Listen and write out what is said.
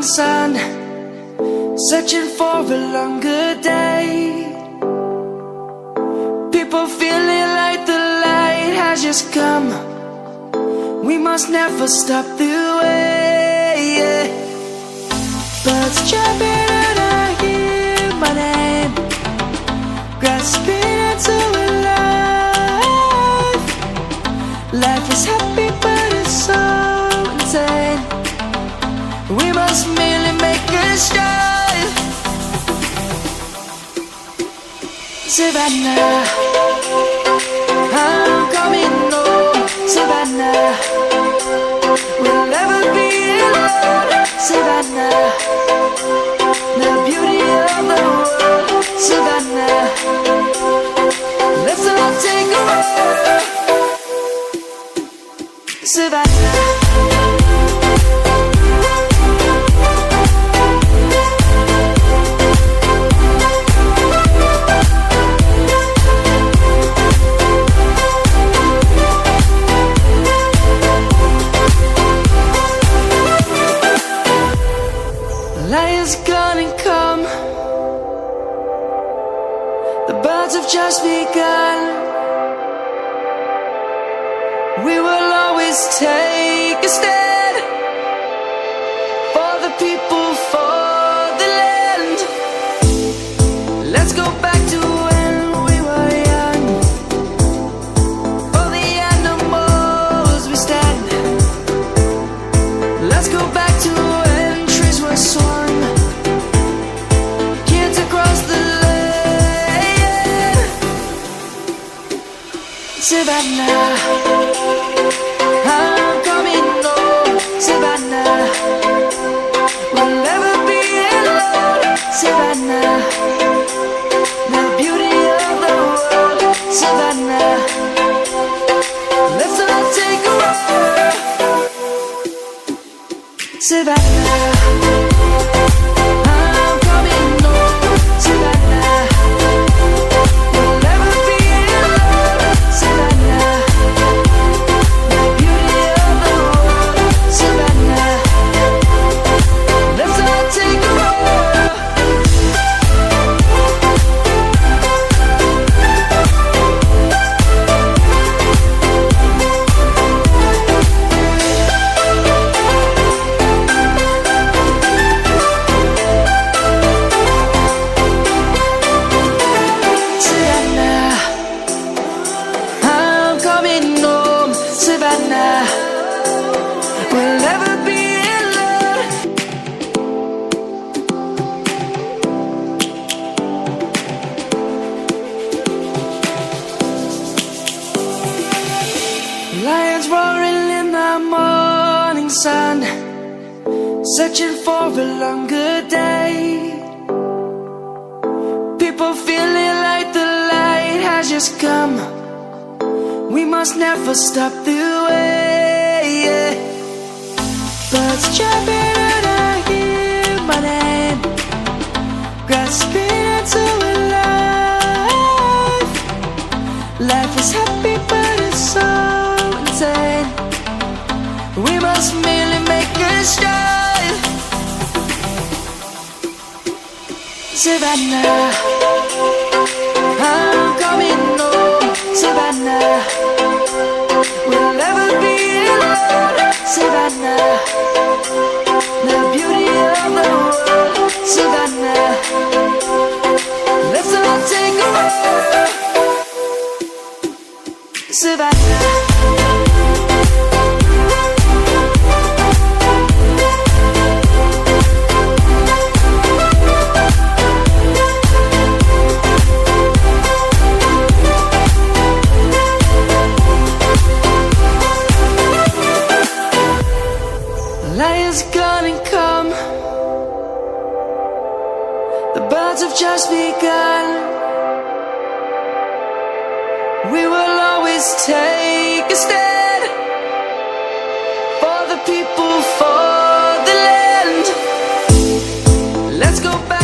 morning sun, searching for a longer day. People feeling like the light has just come. We must never stop the way. Birds jumping and I hear my name, grasping into a life. Life is happy but it's so insane. We must merely make a start. Savannah, I'm coming home. Savannah, we'll never be alone. Savannah, the beauty of the world. Savannah, let's all take a walk. Savannah. Lion's gonna come. The birds have just begun. We will always take a stand for the people, for the land. Let's go back to when we were young. For the animals we stand. Let's go back to when trees were swung. Savannah, I'm coming home. Savannah, we'll never be alone. Savannah, the beauty of the world. Savannah, let's all take a walk. Savannah. Savannah, we'll never be alone. Lions roaring in the morning sun, searching for a longer day. People feeling like the light has just come. We must never stop the way. Birds jumping and I hear my name, grasping into a life. Life is happy but it's so insane. We must merely make a start. Savannah, I'm coming home. Savannah, we'll never be alone. Savannah, the beauty of the world. Savannah, let's all take a walk. Savannah. Lion's gonna come. The birds have just begun. We will always take a stand for the people, for the land. Let's go back.